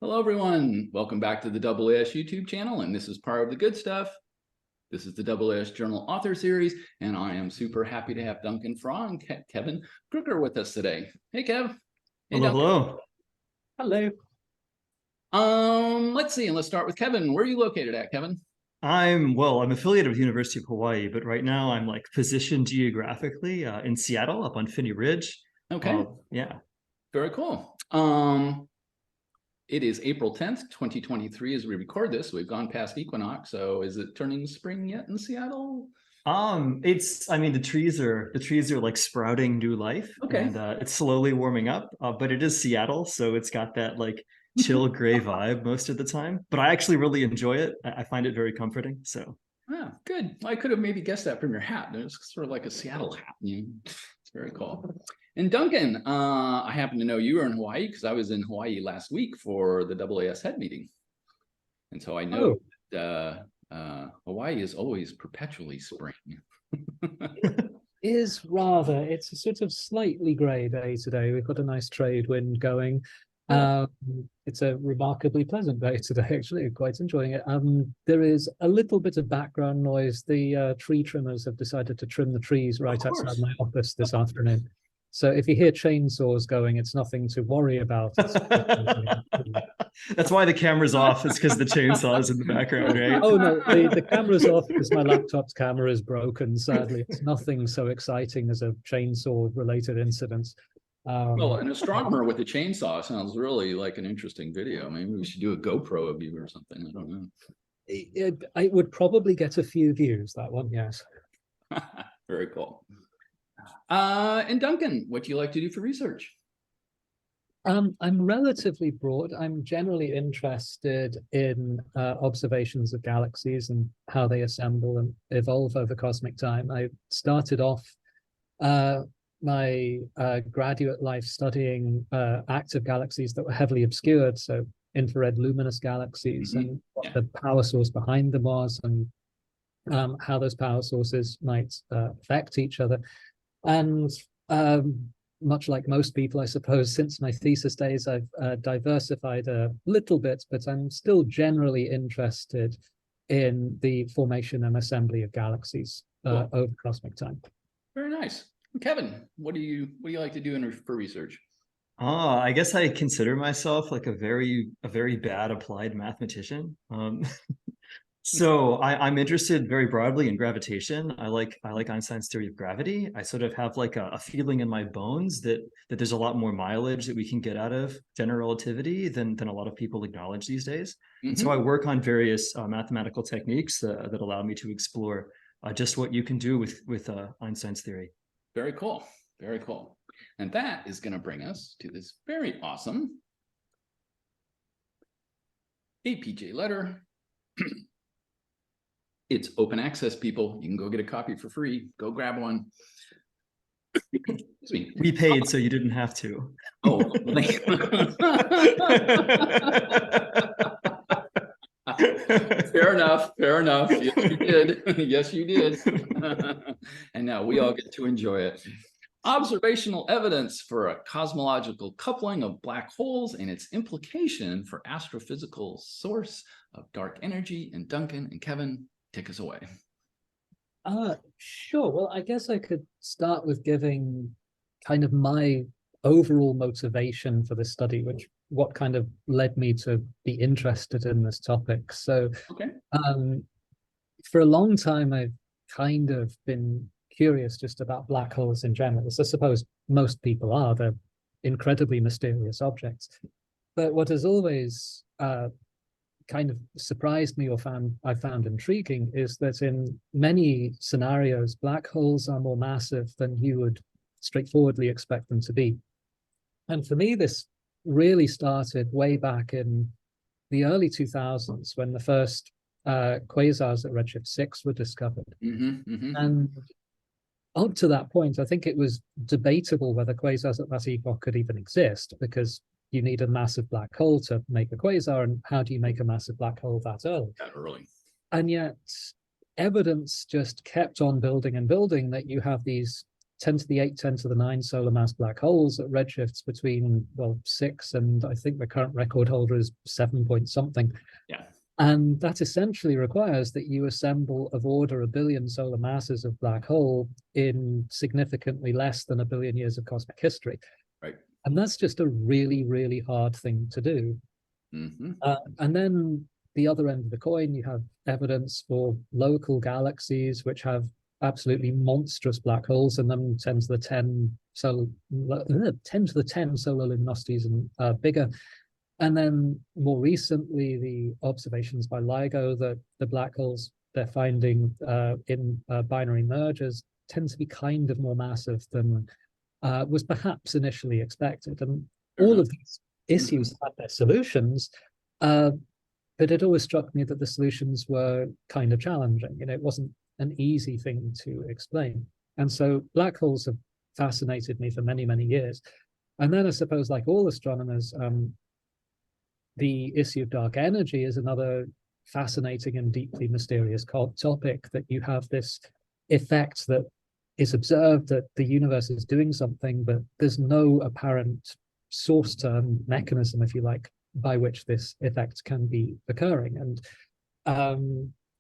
Hello, everyone. Welcome back to the AAS YouTube channel, and this is part of the good stuff. This is the AAS Journal Author Series, and I am super happy to have Duncan Farrah and Kevin Croker with us today. Hey, Kev. Hey, hello, Duncan. Hello. Let's see, and let's start with Kevin. Where are you located at, Kevin? I'm affiliated with the University of Hawaii, but right now I'm like positioned geographically in Seattle up on Finney Ridge. Okay. Yeah. Very cool. It is April 10th, 2023 as we record this. We've gone past equinox. So is it turning spring yet in Seattle? The trees are like sprouting new life. Okay. And it's slowly warming up, but it is Seattle, so it's got that like chill gray vibe most of the time. But I actually really enjoy it. I find it very comforting. So ah, good. I could have maybe guessed that from your hat. It's sort of like a Seattle hat. It's very cool. And Duncan, I happen to know you were in Hawaii because I was in Hawaii last week for the AAS head meeting. And so I know Hawaii is always perpetually spring. It's a sort of slightly grey day today. We've got a nice trade wind going. It's a remarkably pleasant day today, actually. Quite enjoying it. There is a little bit of background noise. The tree trimmers have decided to trim the trees right outside my office this afternoon. So if you hear chainsaws going, it's nothing to worry about. that's why the camera's off. It's because the chainsaw is in the background, right? Oh no, the camera's off because my laptop's camera is broken. Sadly, it's nothing so exciting as a chainsaw-related incident. Well, an astronomer with a chainsaw sounds really like an interesting video. Maybe we should do a GoPro of you or something. I don't know. It would probably get a few views, that one, yes. Very cool. And Duncan, what do you like to do for research? I'm relatively broad. I'm generally interested in observations of galaxies and how they assemble and evolve over cosmic time. I started off my graduate life studying active galaxies that were heavily obscured, so infrared luminous galaxies, and what the power source behind them was, and how those power sources might affect each other. And much like most people, I suppose, since my thesis days, I've diversified a little bit, but I'm still generally interested in the formation and assembly of galaxies over cosmic time. Very nice. Kevin, what do you like to do for research? I guess I consider myself like a very bad applied mathematician. So I'm interested very broadly in gravitation. I like Einstein's theory of gravity. I sort of have like a feeling in my bones that there's a lot more mileage that we can get out of general relativity than a lot of people acknowledge these days. And so I work on various mathematical techniques that allow me to explore just what you can do with Einstein's theory. Very cool. Very cool. And that is going to bring us to this very awesome APJ letter. It's open access, people. You can go get a copy for free. Go grab one. Excuse me. We paid, so you didn't have to. Oh. Fair enough. Fair enough. Yes, you did. Yes, you did. And now we all get to enjoy it. Observational evidence for a cosmological coupling of black holes and its implication for astrophysical source of dark energy. And Duncan and Kevin, take us away. Sure. Well, I guess I could start with giving kind of my overall motivation for this study, what kind of led me to be interested in this topic. So for a long time, I've kind of been curious just about black holes in general, as I suppose most people are. They're incredibly mysterious objects. But what has always kind of surprised me or I found intriguing is that in many scenarios, black holes are more massive than you would straightforwardly expect them to be. And for me, this really started way back in the early 2000s when the first quasars at Redshift 6 were discovered. And up to that point, I think it was debatable whether quasars at that epoch could even exist, because you need a massive black hole to make a quasar, and how do you make a massive black hole that early? That early. And yet evidence just kept on building and building that you have these 10 to the 8, 10 to the 9 solar mass black holes at redshifts between, well, 6 and I think the current record holder is 7 point something. Yeah. And that essentially requires that you assemble of order 1 billion solar masses of black hole in significantly less than 1 billion years of cosmic history. Right. And that's just a really, really hard thing to do. Mm-hmm. And then the other end of the coin, you have evidence for local galaxies, which have absolutely monstrous black holes in them, 10 to the 10 solar, 10 to the 10 solar luminosities and bigger. And then more recently, the observations by LIGO that the black holes they're finding in binary mergers tend to be kind of more massive than was perhaps initially expected. And all of these issues had their solutions, but it always struck me that the solutions were kind of challenging. You know, it wasn't an easy thing to explain. And so black holes have fascinated me for many, many years. And then I suppose, like all astronomers, the issue of dark energy is another fascinating and deeply mysterious topic, that you have this effect that is observed that the universe is doing something, but there's no apparent source term mechanism, if you like, by which this effect can be occurring. And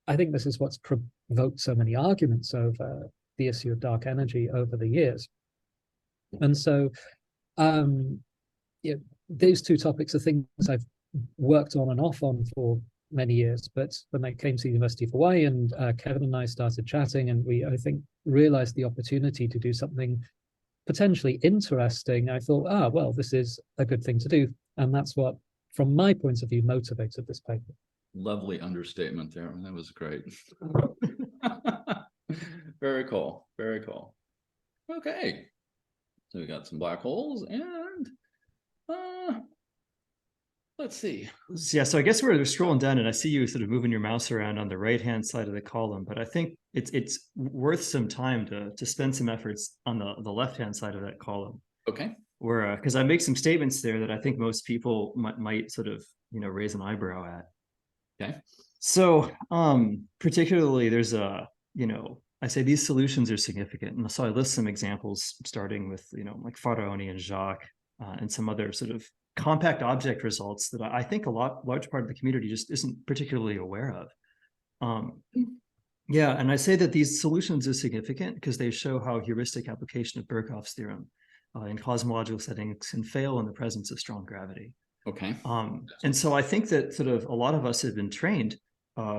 I think this is what's provoked so many arguments over the issue of dark energy over the years. And so yeah, those two topics are things I've worked on and off on for many years. But when I came to the University of Hawaii and Kevin and I started chatting, and we, I think, realized the opportunity to do something potentially interesting, I thought, well, this is a good thing to do. And that's what, from my point of view, motivated this paper. Lovely understatement there. That was great. Very cool. Very cool. Okay. So we got some black holes and let's see. Yeah, so I guess we're scrolling down and I see you sort of moving your mouse around on the right-hand side of the column, but I think it's worth some time to spend some efforts on the left-hand side of that column. Okay. Where, because I make some statements there that I think most people might sort of, raise an eyebrow at. Okay. So particularly there's I say these solutions are significant. And so I list some examples starting with, like Faraoni and Jacques and some other sort of compact object results that I think large part of the community just isn't particularly aware of. Yeah, and I say that these solutions are significant because they show how heuristic application of Birkhoff's theorem in cosmological settings can fail in the presence of strong gravity. Okay. And so I think that sort of a lot of us have been trained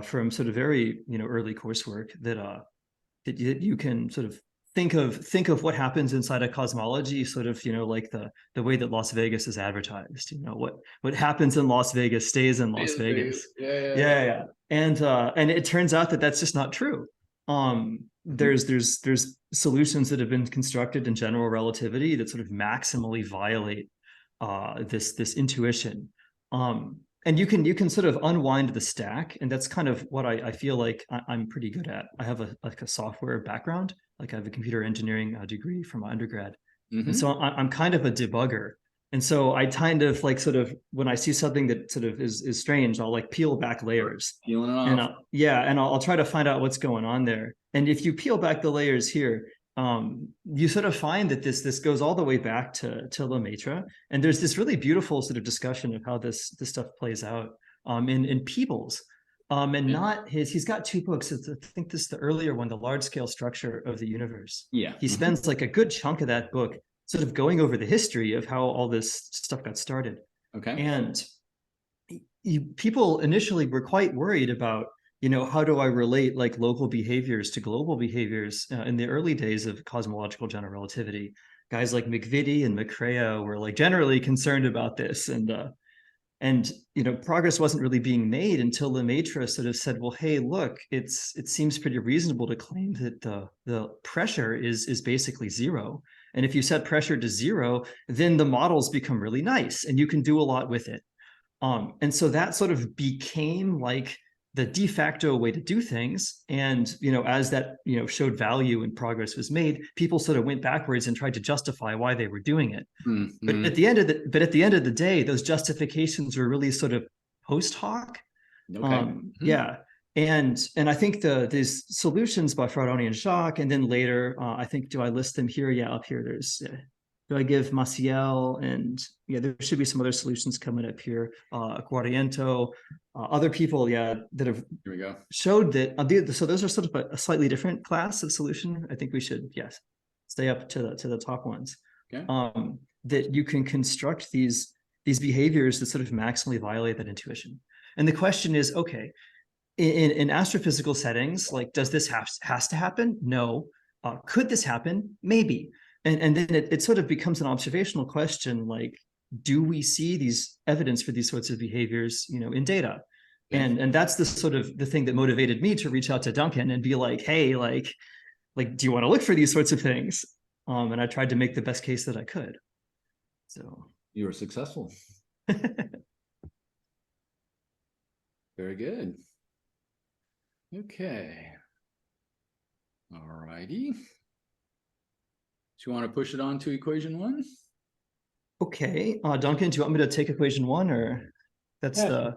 from sort of very early coursework that you can sort of think of what happens inside a cosmology, sort of like the way that Las Vegas is advertised. What happens in Las Vegas stays in Las Vegas. Yeah. And it turns out that that's just not true. There's solutions that have been constructed in general relativity that sort of maximally violate this intuition. And you can sort of unwind the stack, and that's kind of what I feel like I'm pretty good at. I have a software background, like I have a computer engineering degree from my undergrad, and so I'm kind of a debugger. And so I kind of like sort of when I see something that sort of is strange, I'll like peel back layers. Peeling it off. And I'll try to find out what's going on there. And if you peel back the layers here, you sort of find that this goes all the way back to Lemaitre, and there's this really beautiful sort of discussion of how this stuff plays out in Peebles, and not he's got two books. I think this is the earlier one, The Large Scale Structure of the Universe. Yeah, he spends like a good chunk of that book sort of going over the history of how all this stuff got started. Okay, and people initially were quite worried about how do I relate like local behaviors to global behaviors in the early days of cosmological general relativity. Guys like McVitie and McCrea were like generally concerned about this, and progress wasn't really being made until Lemaitre sort of said, well, hey, look, it seems pretty reasonable to claim that the pressure is basically zero, and if you set pressure to zero, then the models become really nice and you can do a lot with it. And so that sort of became like the de facto way to do things. And, as that, showed value and progress was made, people sort of went backwards and tried to justify why they were doing it. But at the end of the day, those justifications were really sort of post hoc. Okay. Yeah. And I think these solutions by Frodoni and Jacques, and then later, I think, do I list them here? Yeah, up here, there's, do I give Maciel, and yeah, there should be some other solutions coming up here, Guariento, other people, yeah, that have Here we go. showed that, so those are sort of a slightly different class of solution. I think we should, yes, stay up to the top ones. Okay. That you can construct these behaviors that sort of maximally violate that intuition. And the question is, okay, in astrophysical settings, like, does this has to happen? No. Could this happen? Maybe. And then it sort of becomes an observational question, like, do we see these evidence for these sorts of behaviors, in data? Yeah. And that's the sort of the thing that motivated me to reach out to Duncan and be like, hey, like, do you want to look for these sorts of things? And I tried to make the best case that I could. So You were successful. Very good. Okay. All righty. Do you want to push it on to equation 1? Okay, Duncan, do you want me to take equation 1, or that's Yeah.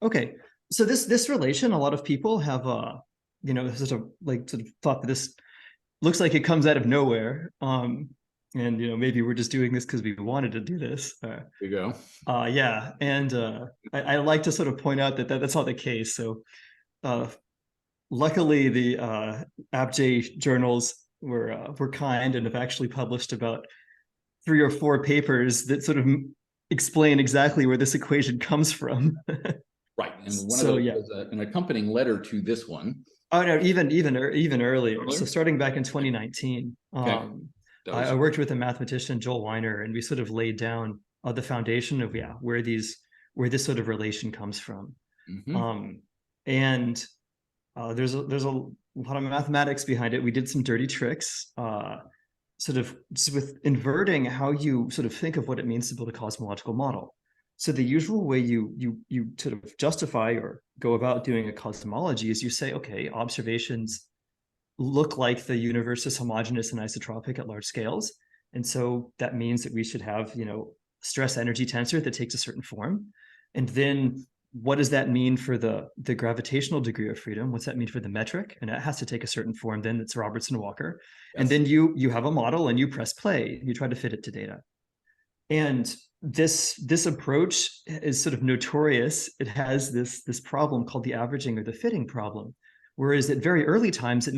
okay? So this relation, a lot of people have sort of thought that this looks like it comes out of nowhere, and maybe we're just doing this because we wanted to do this. There you go. Yeah, and I like to sort of point out that that's not the case. So luckily, the AAS journals were kind and have actually published about 3 or 4 papers that sort of explain exactly where this equation comes from. Right, and one So, of those yeah. was an accompanying letter to this one. Oh no, even earlier. Earlier? So starting back in 2019, Okay. I worked with a mathematician, Joel Weiner, and we sort of laid down the foundation of where this sort of relation comes from. Mhm. And there's a lot of mathematics behind it. We did some dirty tricks, sort of with inverting how you sort of think of what it means to build a cosmological model. So the usual way you sort of justify or go about doing a cosmology is you say, okay, observations look like the universe is homogeneous and isotropic at large scales. And so that means that we should have, stress energy tensor that takes a certain form. And then what does that mean for the gravitational degree of freedom? What's that mean for the metric? And it has to take a certain form. Then it's Robertson-Walker. Yes. And then you have a model and you press play. You try to fit it to data. And this approach is sort of notorious. It has this problem called the averaging or the fitting problem. Whereas at very early times, it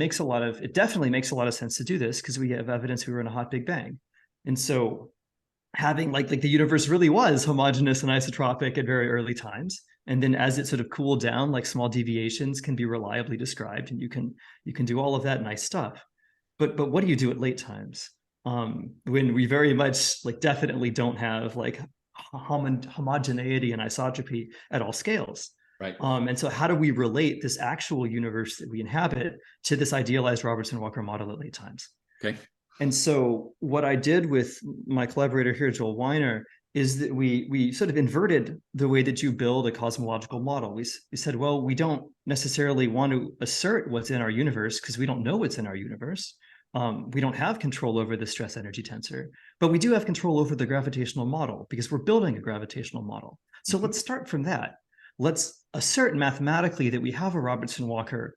definitely makes a lot of sense to do this because we have evidence we were in a hot Big Bang. And so having like the universe really was homogeneous and isotropic at very early times. And then as it sort of cooled down, like small deviations can be reliably described, and you can do all of that nice stuff. But what do you do at late times? When we very much definitely don't have homogeneity and isotropy at all scales. Right. And so how do we relate this actual universe that we inhabit to this idealized Robertson-Walker model at late times? Okay. And so what I did with my collaborator here, Joel Weiner, is that we sort of inverted the way that you build a cosmological model. We said, well, we don't necessarily want to assert what's in our universe because we don't know what's in our universe. We don't have control over the stress energy tensor, but we do have control over the gravitational model because we're building a gravitational model. So let's start from that. Let's assert mathematically that we have a Robertson-Walker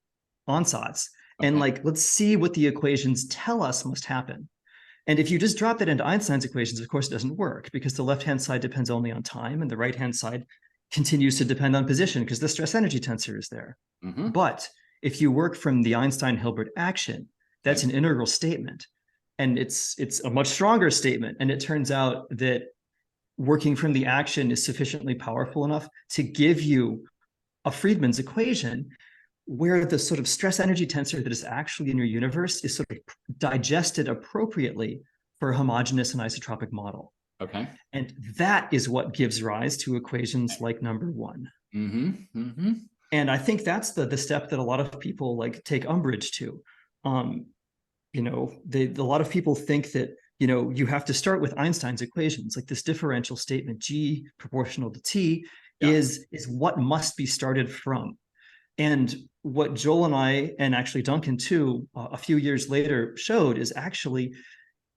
ansatz, and let's see what the equations tell us must happen. And if you just drop that into Einstein's equations, of course, it doesn't work because the left-hand side depends only on time and the right-hand side continues to depend on position because the stress energy tensor is there. Mhm. But if you work from the Einstein-Hilbert action, that's an integral statement. And it's a much stronger statement. And it turns out that working from the action is sufficiently powerful enough to give you a Friedmann's equation where the sort of stress energy tensor that is actually in your universe is sort of digested appropriately for a homogeneous and isotropic model. Okay. And that is what gives rise to equations like number 1. Mm-hmm. Mm-hmm. And I think that's the step that a lot of people take umbrage to. A lot of people think that you have to start with Einstein's equations, like this differential statement G proportional to T is what must be started from. And what Joel and I, and actually Duncan too, a few years later showed is actually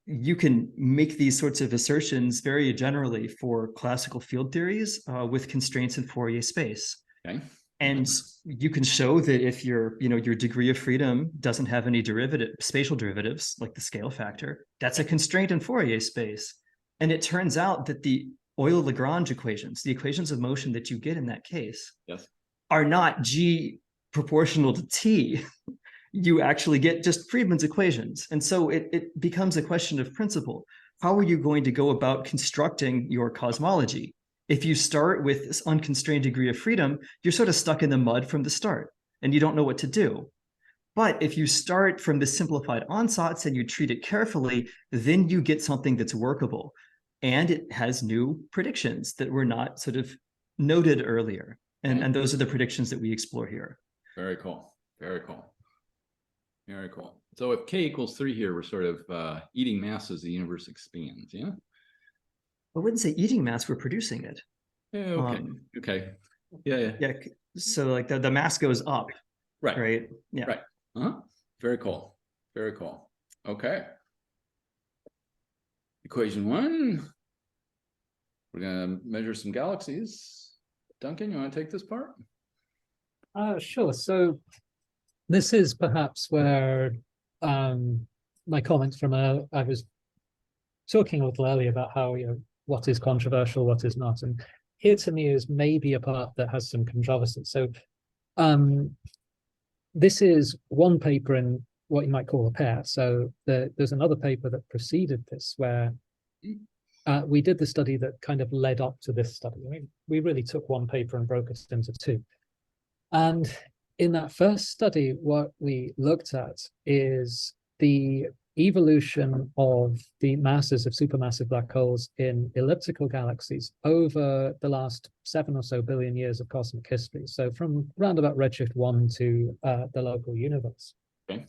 you can make these sorts of assertions very generally for classical field theories with constraints in Fourier space. Okay. And you can show that if your degree of freedom doesn't have any spatial derivatives, like the scale factor, that's a constraint in Fourier space. And it turns out that the Euler-Lagrange equations, the equations of motion that you get in that case, Yes. are not G proportional to T. You actually get just Friedmann's equations. And so it becomes a question of principle. How are you going to go about constructing your cosmology? If you start with this unconstrained degree of freedom, you're sort of stuck in the mud from the start and you don't know what to do. But if you start from the simplified ansatz and you treat it carefully, then you get something that's workable. And it has new predictions that were not sort of noted earlier. And those are the predictions that we explore here. Very cool. Very cool. Very cool. So if k equals 3 here, we're sort of eating mass as the universe expands, yeah? I wouldn't say eating mass, we're producing it. Yeah, okay. Okay. Yeah. Yeah. So like the mass goes up. Right. Right. Yeah. Right. Very cool. Very cool. Okay. Equation 1. We're going to measure some galaxies. Duncan, you want to take this part? Sure. So this is perhaps where my comments from I was talking a little earlier about how, what is controversial, what is not. And here to me is maybe a part that has some controversy. So this is one paper in what you might call a pair. So there's another paper that preceded this where we did the study that kind of led up to this study. I mean, we really took one paper and broke it into two. And in that first study, what we looked at is the evolution of the masses of supermassive black holes in elliptical galaxies over the last 7 or so billion years of cosmic history. So from around about Redshift 1 to the local universe. Okay.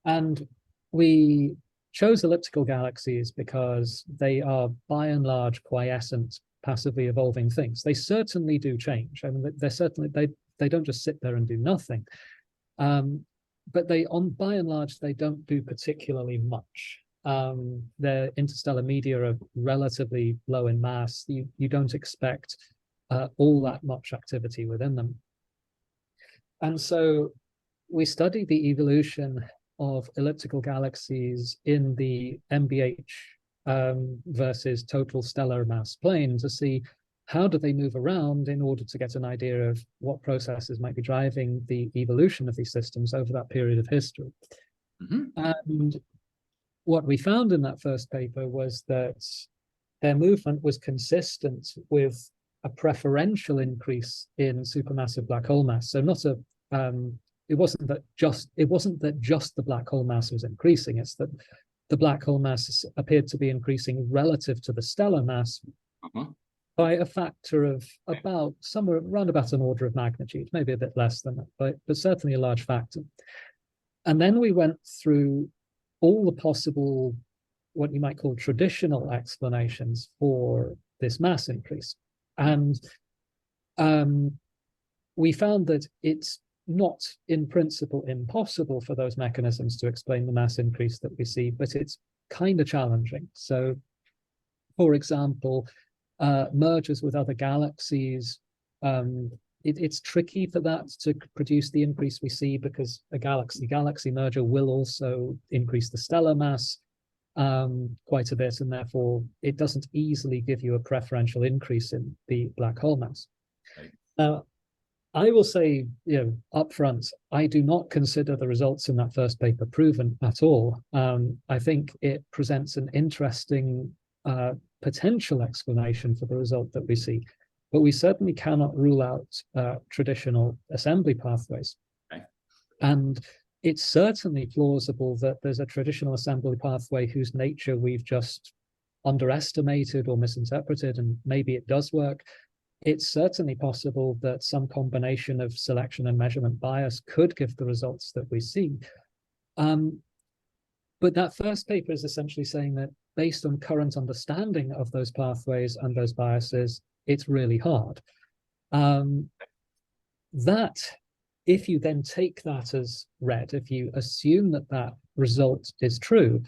And we chose elliptical galaxies because they are by and large quiescent, passively evolving things. They certainly do change. I mean, they don't just sit there and do nothing. But by and large, they don't do particularly much. Their interstellar media are relatively low in mass. You don't expect all that much activity within them. And so we studied the evolution of elliptical galaxies in the MBH versus total stellar mass plane to see how do they move around in order to get an idea of what processes might be driving the evolution of these systems over that period of history. And what we found in that first paper was that their movement was consistent with a preferential increase in supermassive black hole mass. So not a it wasn't that just the black hole mass was increasing, it's that the black hole mass appeared to be increasing relative to the stellar mass by a factor of about somewhere around about an order of magnitude, maybe a bit less than that, but certainly a large factor. And then we went through all the possible, what you might call traditional explanations for this mass increase. And we found that it's not in principle impossible for those mechanisms to explain the mass increase that we see, but it's kind of challenging. So, for example, mergers with other galaxies, it's tricky for that to produce the increase we see because a galaxy-galaxy merger will also increase the stellar mass quite a bit, and therefore it doesn't easily give you a preferential increase in the black hole mass. Right. Now, I will say, upfront, I do not consider the results in that first paper proven at all. I think it presents an interesting potential explanation for the result that we see, but we certainly cannot rule out traditional assembly pathways. Okay. And it's certainly plausible that there's a traditional assembly pathway whose nature we've just underestimated or misinterpreted, and maybe it does work. It's certainly possible that some combination of selection and measurement bias could give the results that we see. But that first paper is essentially saying that based on current understanding of those pathways and those biases, it's really hard. That, if you then take that as read, if you assume that that result is true,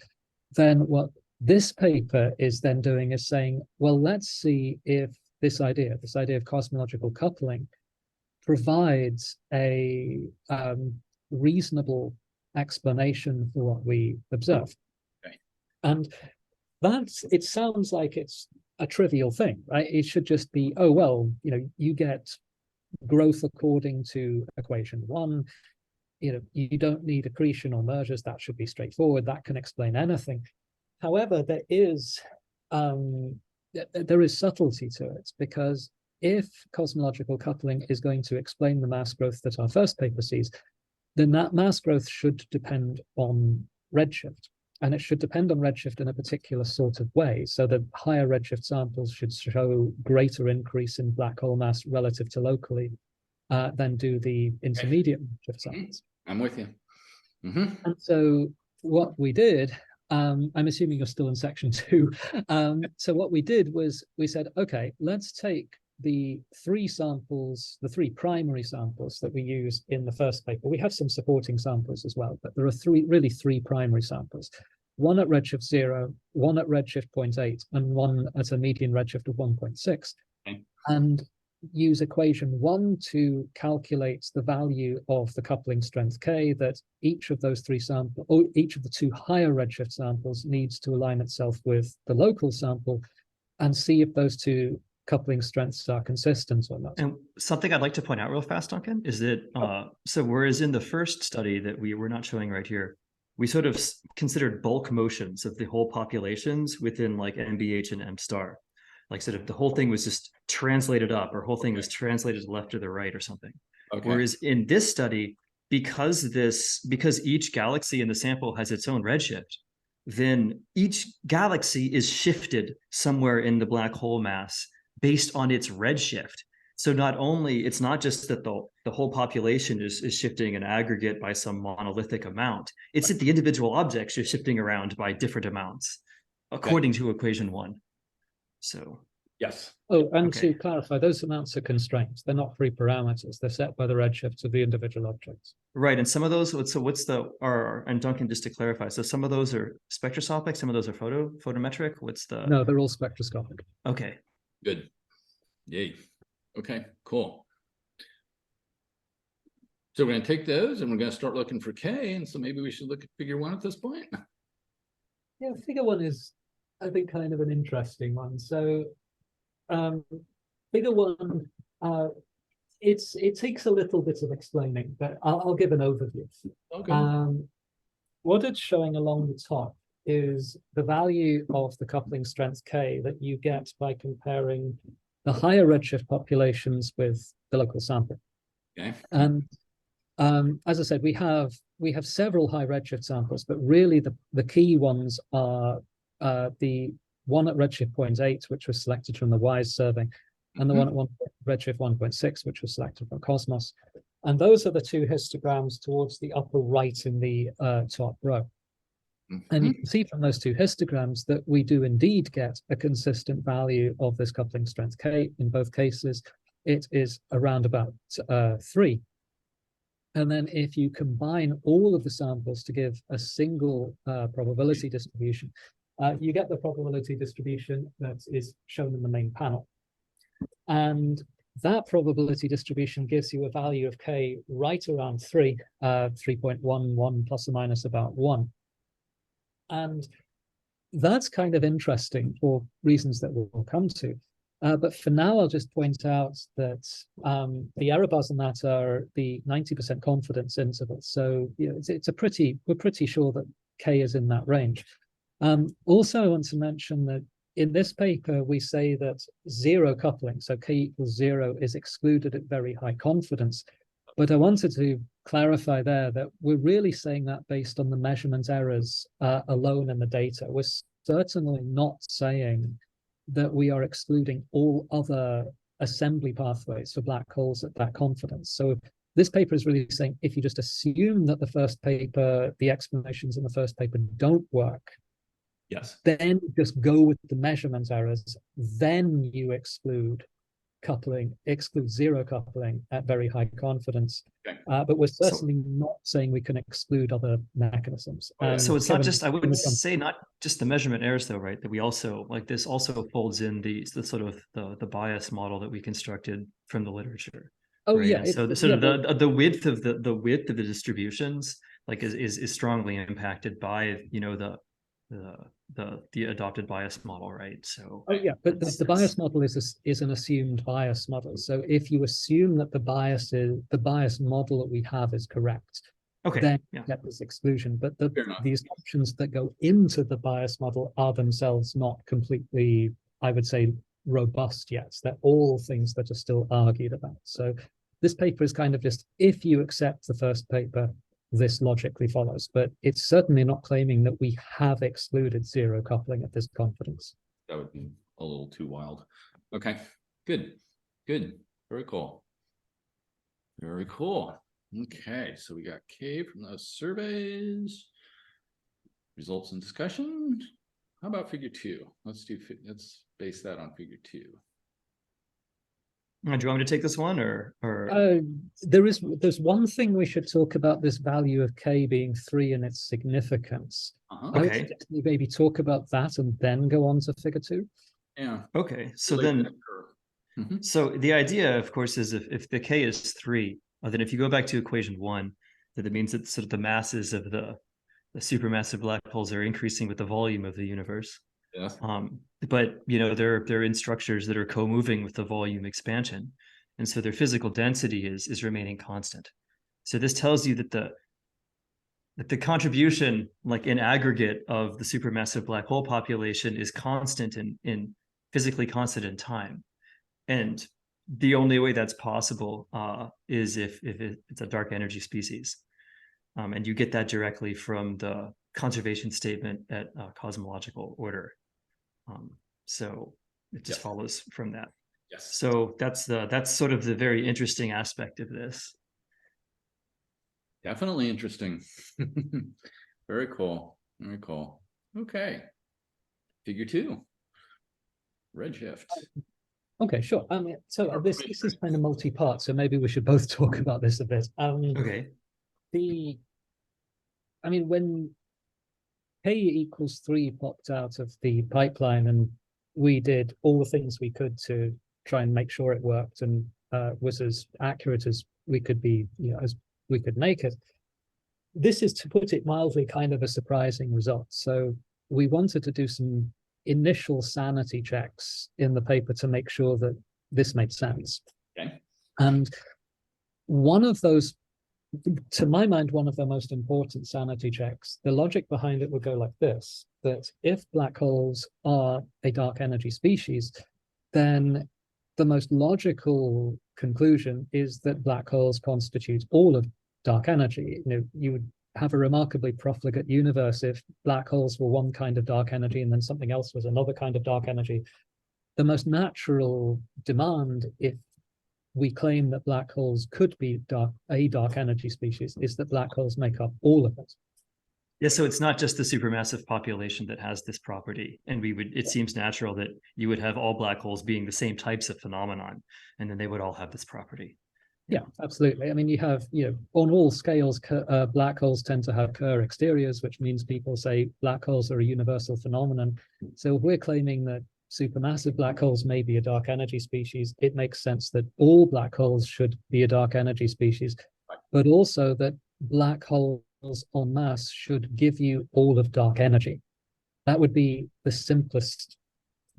then what this paper is then doing is saying, well, let's see if this idea of cosmological coupling provides a reasonable explanation for what we observe. Okay. And it sounds like it's a trivial thing, right? It should just be, oh, well, you get growth according to equation 1. You don't need accretion or mergers. That should be straightforward. That can explain anything. However, there is subtlety to it, because if cosmological coupling is going to explain the mass growth that our first paper sees, then that mass growth should depend on redshift. And it should depend on redshift in a particular sort of way. So the higher redshift samples should show greater increase in black hole mass relative to locally than do the intermediate redshift samples. I'm with you. And so what we did, I'm assuming you're still in section 2. So what we did was we said, okay, let's take the 3 samples, the 3 primary samples that we use in the first paper. We have some supporting samples as well, but there are really three primary samples. One at redshift 0, one at redshift 0.8, and one at a median redshift of 1.6. Okay. And use equation 1 to calculate the value of the coupling strength K that each of those 3 samples, or each of the 2 higher redshift samples, needs to align itself with the local sample, and see if those 2 coupling strengths are consistent or not. And something I'd like to point out real fast, Duncan, is that so whereas in the first study that we're not showing right here, we sort of considered bulk motions of the whole populations within like MBH and M star. Like sort of the whole thing was just translated up, or whole thing was translated to the left or the right or something. Okay. Whereas in this study, because each galaxy in the sample has its own redshift, then each galaxy is shifted somewhere in the black hole mass based on its redshift. So it's not just that the whole population is shifting an aggregate by some monolithic amount. It's that the individual objects are shifting around by different amounts, according to equation 1. So yes. Oh, and to clarify, those amounts are constraints. They're not free parameters. They're set by the redshifts of the individual objects. Right, and some of those. And Duncan, just to clarify, so some of those are spectroscopic, some of those are photometric. No, they're all spectroscopic. Okay. Good. Yay. Okay, cool. So we're going to take those and we're going to start looking for K. And so maybe we should look at figure 1 at this point. Yeah, figure 1 is, I think, kind of an interesting one. So figure 1, it takes a little bit of explaining, but I'll give an overview. Okay. What it's showing along the top is the value of the coupling strength K that you get by comparing the higher redshift populations with the local sample. Okay. And as I said, we have several high redshift samples, but really the key ones are the one at redshift 0.8, which was selected from the WISE survey, and the one at redshift 1.6, which was selected from Cosmos. And those are the 2 histograms towards the upper right in the top row. And you can see from those 2 histograms that we do indeed get a consistent value of this coupling strength K. In both cases, it is around about 3. And then if you combine all of the samples to give a single probability distribution, you get the probability distribution that is shown in the main panel. And that probability distribution gives you a value of K right around 3, 3.11 plus or minus about 1. And that's kind of interesting for reasons that we'll come to. But for now, I'll just point out that the error bars on that are the 90% confidence interval. So we're pretty sure that K is in that range. Also, I want to mention that in this paper, we say that 0 coupling, so K equals 0, is excluded at very high confidence. But I wanted to clarify there that we're really saying that based on the measurement errors alone in the data. We're certainly not saying that we are excluding all other assembly pathways for black holes at that confidence. So this paper is really saying if you just assume that the explanations in the first paper don't work, yes, then just go with the measurement errors, then you exclude 0 coupling at very high confidence. Okay. But we're certainly not saying we can exclude other mechanisms. So it's not just, I wouldn't say not just the measurement errors though, right? That we also, like this also folds in the sort of the bias model that we constructed from the literature. Oh right? yeah, And so the sort of the width of the width of the distributions like is strongly impacted by, you know, the adopted bias model, right? So oh yeah, but the bias model is an assumed bias model. So if you assume that the bias model that we have is correct, okay, then yeah, you get this exclusion. But Fair enough. the assumptions that go into the bias model are themselves not completely, I would say, robust yet. They're all things that are still argued about. So this paper is kind of just, if you accept the first paper, this logically follows, but it's certainly not claiming that we have excluded zero coupling at this confidence. That would be a little too wild. Okay, good, good, very cool. Very cool. Okay, so we got K from those surveys. Results and discussion. How about figure 2? Let's base that on figure 2. do you want me to take this one or There's one thing we should talk about, this value of K being 3 and its significance. I would okay, suggest we maybe talk about that and then go on to figure 2. Yeah. okay, so then so the idea, of course, is if the K is 3, then if you go back to equation 1, that it means that sort of the masses of the supermassive black holes are increasing with the volume of the universe. Yes. But you know, they're in structures that are co-moving with the volume expansion, and so their physical density is remaining constant. So this tells you that the contribution, like in aggregate, of the supermassive black hole population is constant in physically constant in time. And the only way that's possible is if it's a dark energy species. And you get that directly from the conservation statement at cosmological order. So it just follows from that. Yes. So that's sort of the very interesting aspect of this. Definitely interesting. Very cool. Very cool. Okay. Figure 2. Redshift. Okay, sure. So this is kind of multi-part, so maybe we should both talk about this a bit. Okay. When K equals 3 popped out of the pipeline, and we did all the things we could to try and make sure it worked and was as accurate as we could be, as we could make it. This is, to put it mildly, kind of a surprising result. So we wanted to do some initial sanity checks in the paper to make sure that this made sense. Okay. And one of those, to my mind, one of the most important sanity checks, the logic behind it would go like this, that if black holes are a dark energy species, then the most logical conclusion is that black holes constitute all of dark energy. You would have a remarkably profligate universe if black holes were one kind of dark energy and then something else was another kind of dark energy. The most natural demand, if we claim that black holes could be a dark energy species, is that black holes make up all of it. Yeah, so it's not just the supermassive population that has this property, and it seems natural that you would have all black holes being the same types of phenomenon, and then they would all have this property. Yeah, absolutely. I mean, you have, on all scales, black holes tend to have Kerr exteriors, which means people say black holes are a universal phenomenon. So if we're claiming that supermassive black holes may be a dark energy species, it makes sense that all black holes should be a dark energy species, but also that black holes en masse should give you all of dark energy. That would be the simplest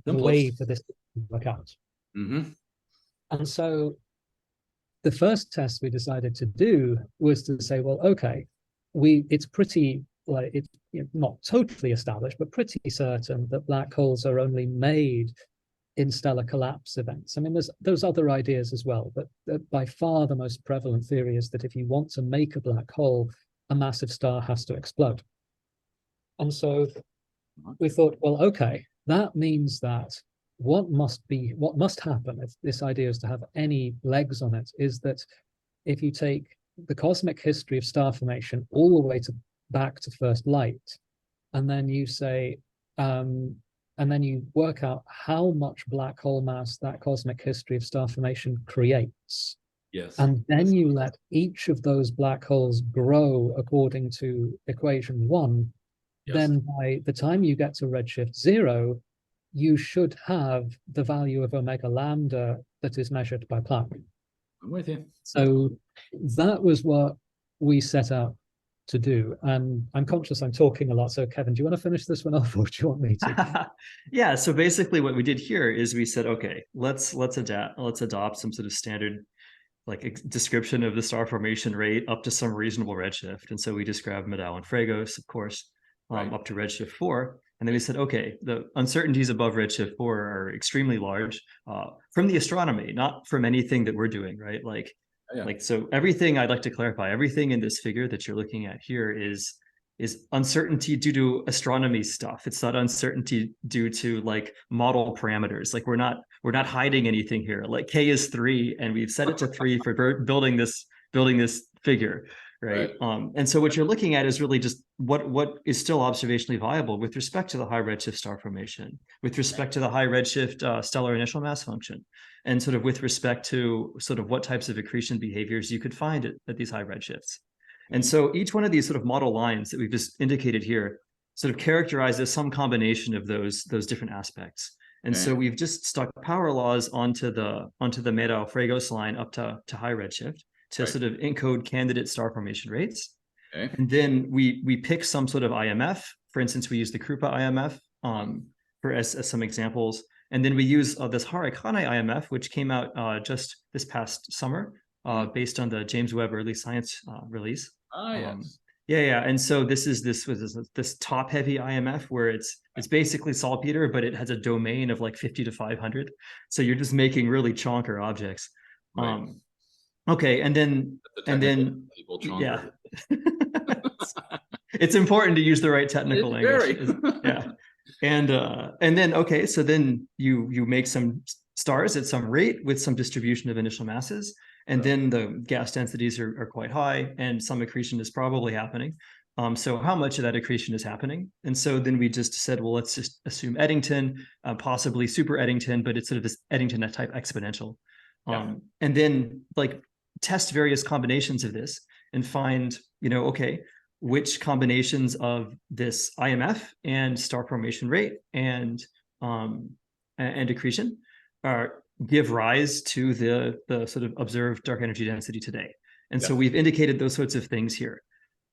way for this to work out. Mm-hmm. And so the first test we decided to do was to say, well, okay, it's pretty, like, it's not totally established, but pretty certain that black holes are only made in stellar collapse events. I mean, there's other ideas as well, but by far the most prevalent theory is that if you want to make a black hole, a massive star has to explode. And so we thought, well, okay, that means that what must happen, if this idea is to have any legs on it, is that if you take the cosmic history of star formation all the way back to first light, and then you say, and then you work out how much black hole mass that cosmic history of star formation creates. Yes. And then you let each of those black holes grow according to equation 1. Yes. Then by the time you get to redshift 0, you should have the value of omega lambda that is measured by Planck. I'm with you. So that was what we set out to do. And I'm conscious I'm talking a lot. So Kevin, do you want to finish this one off, or do you want me to? Yeah, so basically what we did here is we said, okay, let's adopt some sort of standard like description of the star formation rate up to some reasonable redshift. And so we just grabbed Medal and Fragos, of course, up to redshift 4. And then we said, okay, the uncertainties above redshift 4 are extremely large from the astronomy, not from anything that we're doing, right? Like, so everything, I'd like to clarify, everything in this figure that you're looking at here is uncertainty due to astronomy stuff. It's not uncertainty due to like model parameters. Like we're not hiding anything here. Like K is 3 and we've set it to 3 for building this figure, right? And so what you're looking at is really just what is still observationally viable with respect to the high redshift star formation, with respect to the high redshift stellar initial mass function, and sort of with respect to sort of what types of accretion behaviors you could find at these high redshifts. And so each one of these sort of model lines that we've just indicated here sort of characterizes some combination of those different aspects. And so we've just stuck power laws onto the Medal-Fragos line up to high redshift to sort of encode candidate star formation rates. And then we pick some sort of IMF. For instance, we use the Krupa IMF as some examples. And then we use this Harikane IMF, which came out just this past summer, based on the James Webb Early Science release. Yeah. And so this was this top heavy IMF where it's basically saltpeter, but it has a domain of like 50 to 500. So you're just making really chonker objects. Okay, and then yeah, it's important to use the right technical language. Yeah, and then okay, so then you make some stars at some rate with some distribution of initial masses. And then the gas densities are quite high and some accretion is probably happening. So how much of that accretion is happening? And so then we just said, well, let's just assume Eddington, possibly super Eddington, but it's sort of this Eddington type exponential. And then like test various combinations of this and find, okay, which combinations of this IMF and star formation rate and accretion give rise to the sort of observed dark energy density today. And so we've indicated those sorts of things here.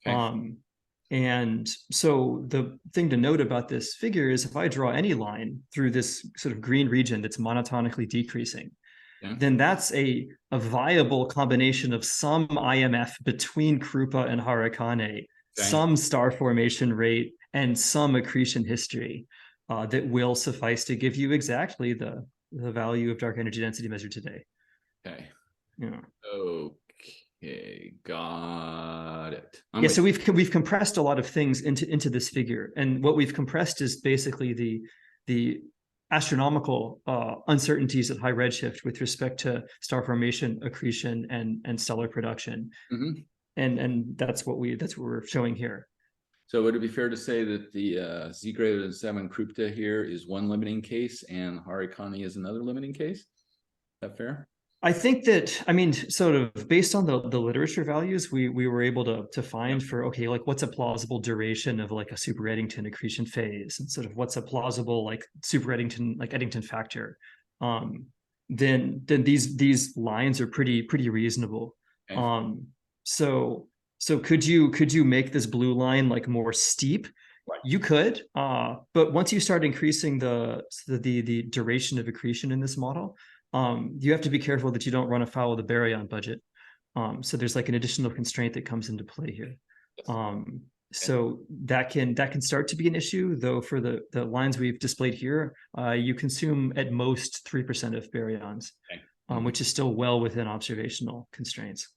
And so the thing to note about this figure is if I draw any line through this sort of green region that's monotonically decreasing, then that's a viable combination of some IMF between Krupa and Harikane, some star formation rate, and some accretion history that will suffice to give you exactly the value of dark energy density measured today. Okay, got it. So we've compressed a lot of things into this figure, and what we've compressed is basically the astronomical uncertainties at high redshift with respect to star formation, accretion, and stellar production, and that's what we're showing here. So would it be fair to say that the Z greater than 7 Krupa here is one limiting case and Harikane is another limiting case? Is that fair? I think that, I mean, sort of based on the literature values, we were able to find for, okay, like what's a plausible duration of like a super Eddington accretion phase, and sort of what's a plausible like super Eddington, like Eddington factor. Then these lines are pretty reasonable. So could you make this blue line like more steep? You could, but once you start increasing the duration of accretion in this model, you have to be careful that you don't run afoul of the baryon budget. So there's like an additional constraint that comes into play here. So that can start to be an issue, though. For the lines we've displayed here, you consume at most 3% of baryons, which is still well within observational constraints.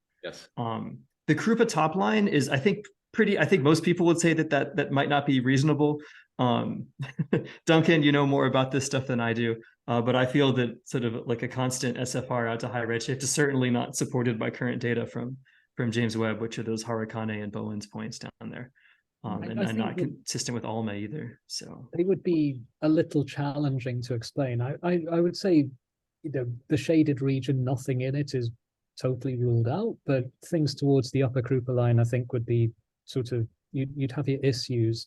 The Krupa top line is, I think most people would say that might not be reasonable. Duncan, you know more about this stuff than I do, but I feel that sort of like a constant SFR out to high redshift is certainly not supported by current data from James Webb, which are those Harikane and Bowen's points down there, and not consistent with ALMA either. So they would be a little challenging to explain. I would say, the shaded region, nothing in it is totally ruled out, but things towards the upper Krupa line, I think, would be sort of, you'd have your issues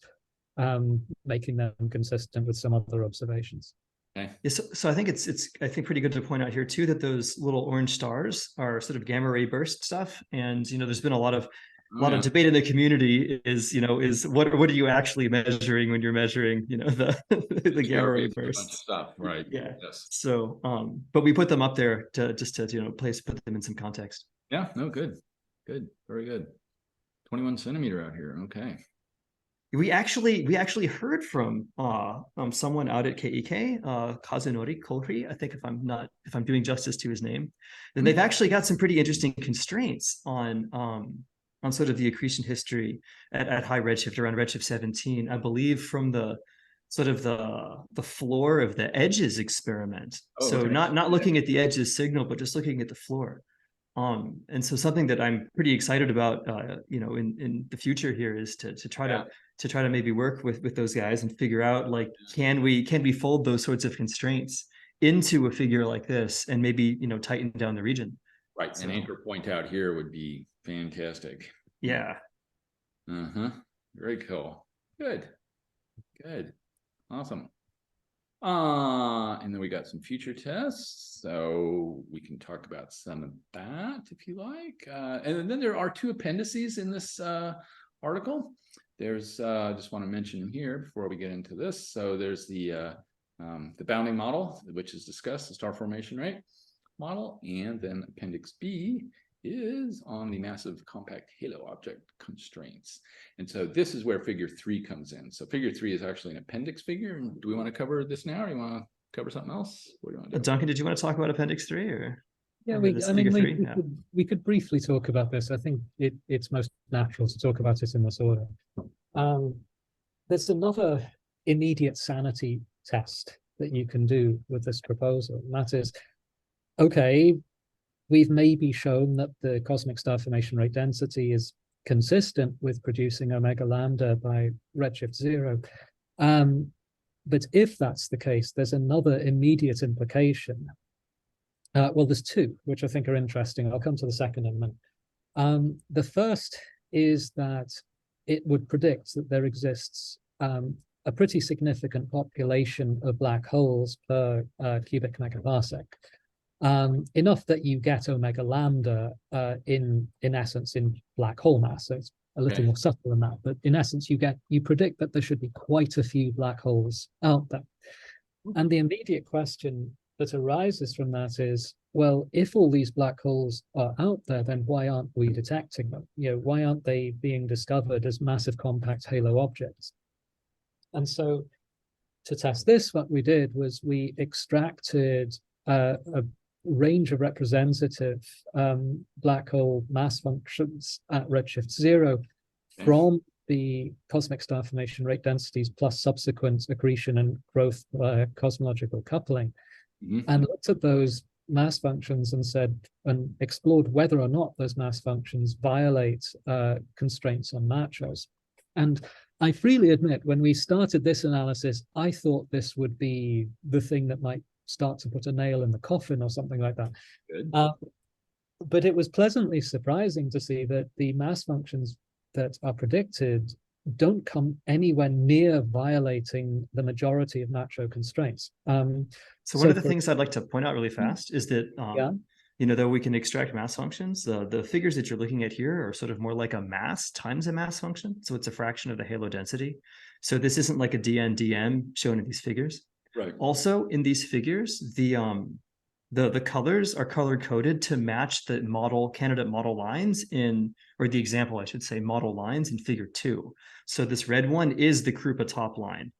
making them consistent with some other observations. Okay. Yeah, so I think it's I think pretty good to point out here too that those little orange stars are sort of gamma ray burst stuff, and there's been a lot of Yeah. debate in the community is what are you actually measuring when you're measuring the gamma ray Generates a bunch of bursts. stuff, right? Yeah. Yes. So but we put them up there to just to put them in some context. Yeah. No. Good. Good. Very good. 21 centimeter out here. Okay. We actually heard from someone out at KEK, Kazunori Kohri, I think if I'm doing justice to his name, and they've actually got some pretty interesting constraints on sort of the accretion history at high redshift, around redshift 17, I believe, from the sort of the floor of the edges experiment. Oh, So okay. not looking at the edges signal, but just looking at the floor. And so something that I'm pretty excited about, in the future here is to try to maybe work with those guys and figure out, like, can we fold those sorts of constraints into a figure like this and maybe tighten down the region. Right. So, an anchor point out here would be fantastic. Yeah. Very cool. Good. Awesome. And then we got some future tests, so we can talk about some of that if you like. And then there are 2 appendices in this article. There's just want to mention here before we get into this. So there's the bounding model, which is discussed, the star formation rate model, and then Appendix B is on the massive compact halo object constraints. And so this is where figure 3 comes in. So figure 3 is actually an appendix figure. Do we want to cover this now, or do you want to cover something else? What do you want to do? Duncan, did you want to talk about Appendix 3 or? Yeah, we could briefly talk about this. I think it's most natural to talk about it in this order. There's another immediate sanity test that you can do with this proposal, and that is, okay, we've maybe shown that the cosmic star formation rate density is consistent with producing omega lambda by redshift 0. But if that's the case, there's another immediate implication. Well, there's 2, which I think are interesting. I'll come to the second in a minute. The first is that it would predict that there exists a pretty significant population of black holes per cubic megaparsec. Enough that you get omega lambda in essence in black hole mass. So it's a little more subtle than that, but in essence you predict that there should be quite a few black holes out there. And the immediate question that arises from that is, well, if all these black holes are out there, then why aren't we detecting them? Why aren't they being discovered as massive compact halo objects? And so to test this, what we did was we extracted a range of representative black hole mass functions at redshift 0 from the cosmic star formation rate densities plus subsequent accretion and growth cosmological coupling, and looked at those mass functions and explored whether or not those mass functions violate constraints on machos. And I freely admit, when we started this analysis, I thought this would be the thing that might start to put a nail in the coffin or something like that. But it was pleasantly surprising to see that the mass functions that are predicted don't come anywhere near violating the majority of macho constraints. So one of the things I'd like to point out really fast is that, though we can extract mass functions, the figures that you're looking at here are sort of more like a mass times a mass function. So it's a fraction of the halo density. So this isn't like a dn/dm shown in these figures. Right. Also, in these figures, the colors are color coded to match the candidate model lines or the example, I should say, model lines in figure 2. So this red one is the Krupa top line.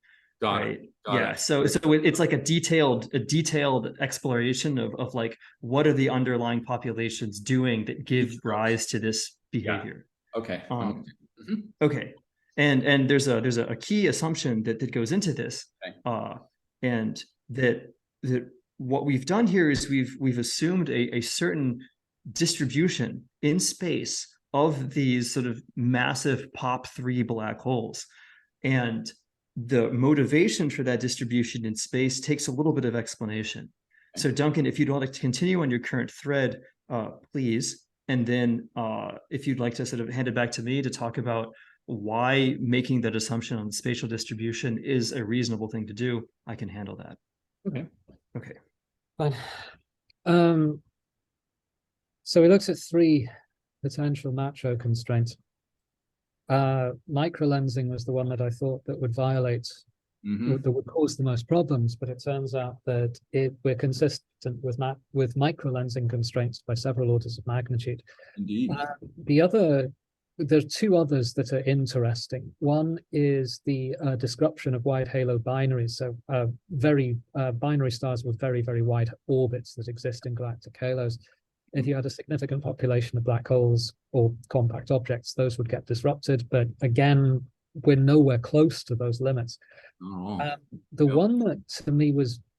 Got right? it. So it's like a detailed exploration of like, what are the underlying populations doing that give rise to this behavior? Yeah. Okay. Okay. And there's a key assumption that goes into this. Okay. And that what we've done here is we've assumed a certain distribution in space of these sort of massive POP3 black holes. And the motivation for that distribution in space takes a little bit of explanation. Okay. So Duncan, if you'd like to continue on your current thread, please. And then if you'd like to sort of hand it back to me to talk about why making that assumption on spatial distribution is a reasonable thing to do, I can handle that. Okay. Okay. Fine. So we looked at three potential macro constraints. Microlensing was the one that I thought that would violate, that would cause the most problems, but it turns out that we're consistent with microlensing constraints by several orders of magnitude. Indeed. There are two others that are interesting. One is the description of wide halo binaries, so binary stars with very, very wide orbits that exist in galactic halos. If you had a significant population of black holes or compact objects, those would get disrupted. But again, we're nowhere close to those limits. The one that to me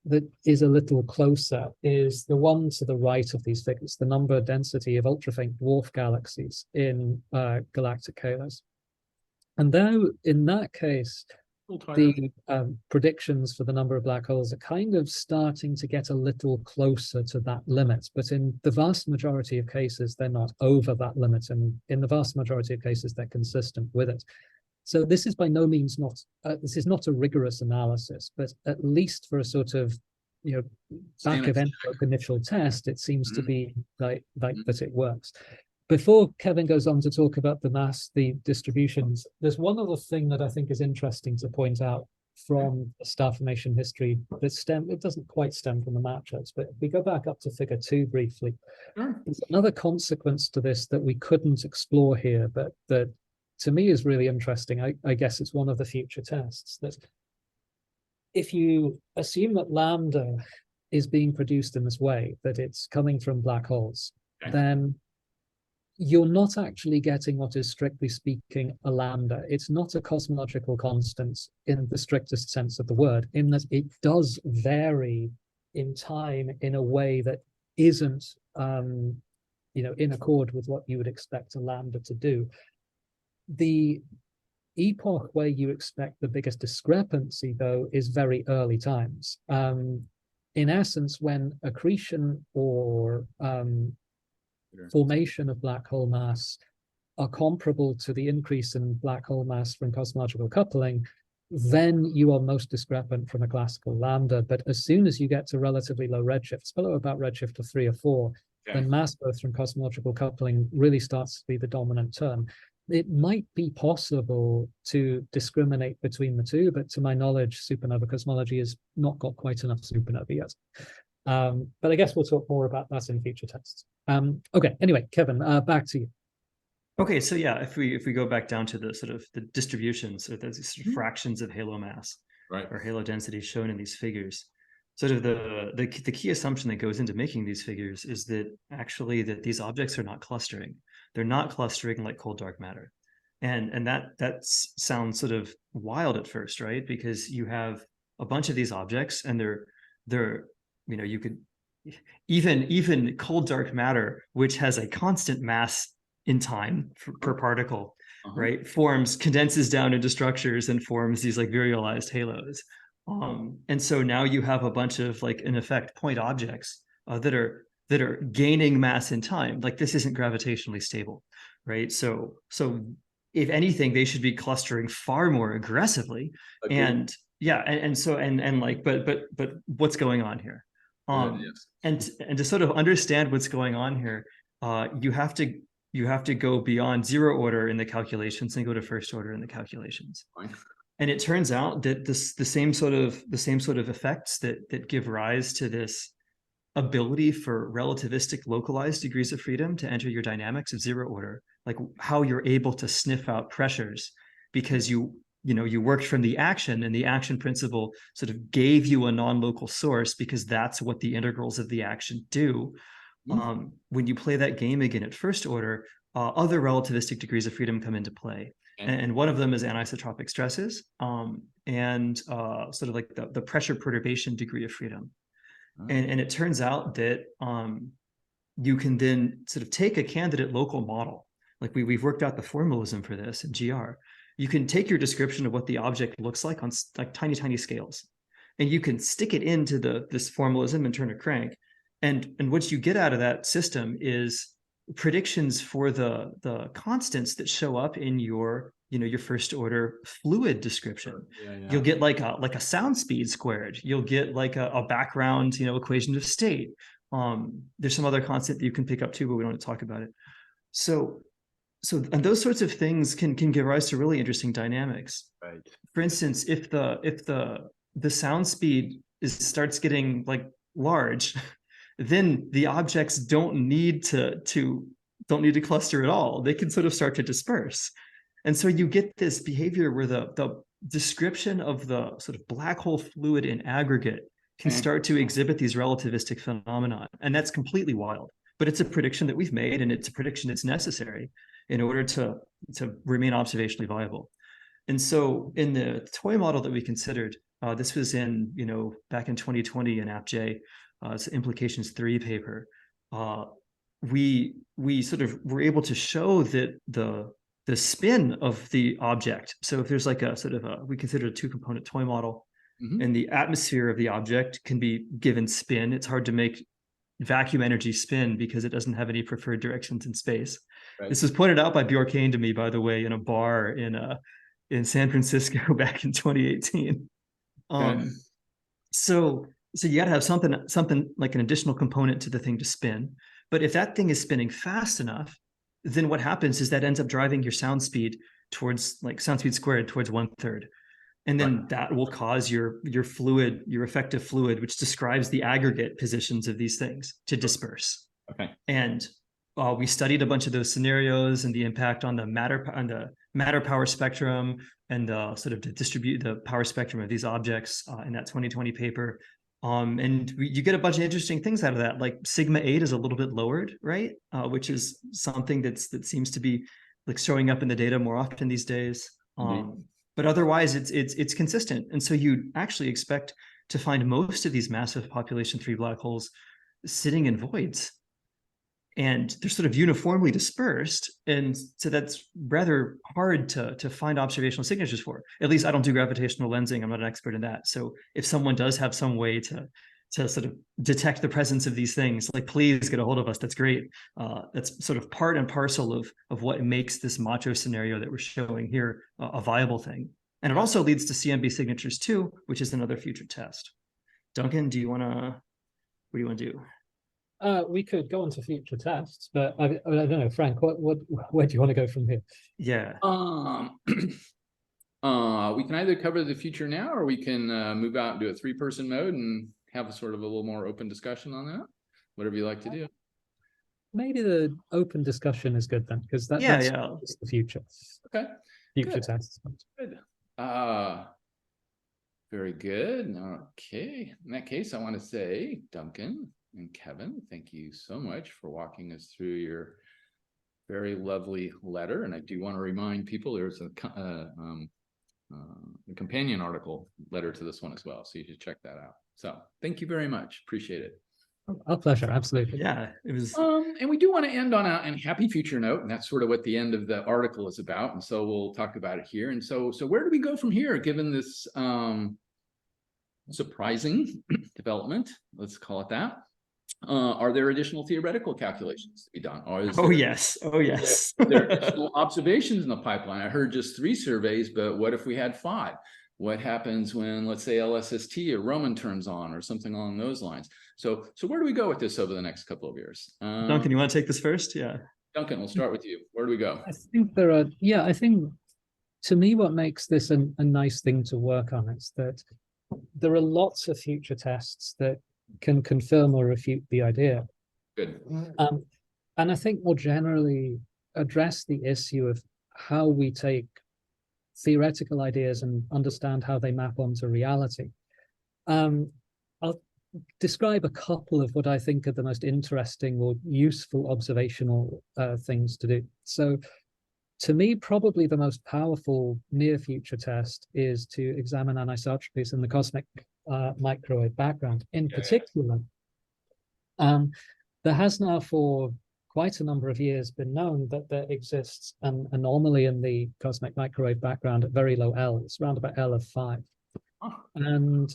that is a little closer is the one to the right of these figures, the number density of ultra-faint dwarf galaxies in galactic halos. And though in that case, the predictions for the number of black holes are kind of starting to get a little closer to that limit, but in the vast majority of cases, they're not over that limit. And in the vast majority of cases, they're consistent with it. So this is by no means this is not a rigorous analysis, but at least for a sort of, back of envelope initial test, it seems to be like that it works. Before Kevin goes on to talk about the distributions, there's one other thing that I think is interesting to point out from the star formation history it doesn't quite stem from the matchups, but if we go back up to figure 2 briefly, there's another consequence to this that we couldn't explore here, but that to me is really interesting. I guess it's one of the future tests, that if you assume that lambda is being produced in this way, that it's coming from black holes, then you're not actually getting what is strictly speaking a lambda. It's not a cosmological constant in the strictest sense of the word, in that it does vary in time in a way that isn't in accord with what you would expect a lambda to do. The epoch where you expect the biggest discrepancy, though, is very early times. In essence, when accretion or formation of black hole mass are comparable to the increase in black hole mass from cosmological coupling, then you are most discrepant from a classical lambda. But as soon as you get to relatively low redshifts, below about redshift of 3 or 4, then mass growth from cosmological coupling really starts to be the dominant term. It might be possible to discriminate between the two, but to my knowledge, supernova cosmology has not got quite enough supernovae yet. But I guess we'll talk more about that in future tests. Okay, anyway, Kevin, back to you. Okay, so yeah, if we go back down to the sort of the distributions or the sort of fractions of halo mass or halo density shown in these figures, sort of the key assumption that goes into making these figures is that actually that these objects are not clustering. They're not clustering like cold dark matter. And that sounds sort of wild at first, right? Because you have a bunch of these objects and they're you could even cold dark matter, which has a constant mass in time per particle, right, condenses down into structures and forms these like virialized halos. And so now you have a bunch of like, in effect, point objects that are gaining mass in time. Like this isn't gravitationally stable, right? So if anything, they should be clustering far more aggressively. Okay. And yeah, but what's going on here? And to sort of understand what's going on here, you have to go beyond zero order in the calculations and go to first order in the calculations. Fine. And it turns out that the same sort of effects that give rise to this ability for relativistic localized degrees of freedom to enter your dynamics of zero order, like how you're able to sniff out pressures because you worked from the action, and the action principle sort of gave you a non-local source because that's what the integrals of the action do. When you play that game again at first order, other relativistic degrees of freedom come into play. And one of them is anisotropic stresses and sort of like the pressure perturbation degree of freedom. And it turns out that you can then sort of take a candidate local model. Like we've worked out the formalism for this in GR. You can take your description of what the object looks like on like tiny scales, and you can stick it into this formalism and turn a crank. And what you get out of that system is predictions for the constants that show up in your your first order fluid description. Yeah, yeah. You'll get like a sound speed squared. You'll get like a background, equation of state. There's some other concept that you can pick up too, but we don't want to talk about it. So and those sorts of things can give rise to really interesting dynamics. Right. For instance, if the sound speed starts getting like large, then the objects don't need to cluster at all. They can sort of start to disperse. And so you get this behavior where the description of the sort of black hole fluid in aggregate can start to exhibit these relativistic phenomena. And that's completely wild. But it's a prediction that we've made, and it's a prediction that's necessary in order to remain observationally viable. And so in the toy model that we considered, this was in, back in 2020 in AppJ, it's Implications 3 paper. We sort of were able to show that the spin of the object. So if there's like a sort of we consider a 2-component toy model, and the atmosphere of the object can be given spin. It's hard to make vacuum energy spin because it doesn't have any preferred directions in space. Right. This was pointed out by Bjorkain to me, by the way, in a bar in San Francisco back in 2018. So you got to have something like an additional component to the thing to spin. But if that thing is spinning fast enough, then what happens is that ends up driving your sound speed towards, like, sound speed squared towards 1/3. And then that will cause your fluid, your effective fluid, which describes the aggregate positions of these things, to disperse. Okay. And we studied a bunch of those scenarios and the impact on the matter power spectrum and the sort of to distribute the power spectrum of these objects in that 2020 paper. And you get a bunch of interesting things out of that, like sigma 8 is a little bit lowered, right? Which is something that seems to be like showing up in the data more often these days. But otherwise, it's consistent. And so you actually expect to find most of these massive population 3 black holes sitting in voids. And they're sort of uniformly dispersed. And so that's rather hard to find observational signatures for. At least I don't do gravitational lensing. I'm not an expert in that. So if someone does have some way to sort of detect the presence of these things, like, please get a hold of us. That's great. That's sort of part and parcel of what makes this macho scenario that we're showing here a viable thing. And it also leads to CMB signatures too, which is another future test. Duncan, what do you want to do? We could go on to future tests, but I don't know, Frank, where do you want to go from here? Yeah. We can either cover the future now, or we can move out and do a 3-person mode and have a sort of a little more open discussion on that. Whatever you like to do. Maybe the open discussion is good then, because that's the future. Okay. Future tests. Good. Very good. Okay. In that case, I want to say, Duncan and Kevin, thank you so much for walking us through your very lovely letter. And I do want to remind people there's a companion article letter to this one as well. So you should check that out. So thank you very much. Appreciate it. Our pleasure. Absolutely. Yeah, it was. And we do want to end on a happy future note. And that's sort of what the end of the article is about. And so we'll talk about it here. And so where do we go from here, given this surprising development? Let's call it that. Are there additional theoretical calculations to be done? Or is yes. there are additional observations in the pipeline? I heard just 3 surveys, but what if we had 5? What happens when, let's say, LSST or Roman turns on or something along those lines? So where do we go with this over the next couple of years? Duncan, you want to take this first? Yeah. Duncan, we'll start with you. Where do we go? I think I think to me, what makes this a nice thing to work on is that there are lots of future tests that can confirm or refute the idea. Good. And I think more generally address the issue of how we take theoretical ideas and understand how they map onto reality. I'll describe a couple of what I think are the most interesting or useful observational things to do. So to me, probably the most powerful near future test is to examine anisotropies in the cosmic microwave background. In particular, there has now for quite a number of years been known that there exists an anomaly in the cosmic microwave background at very low L. It's around about L of 5. And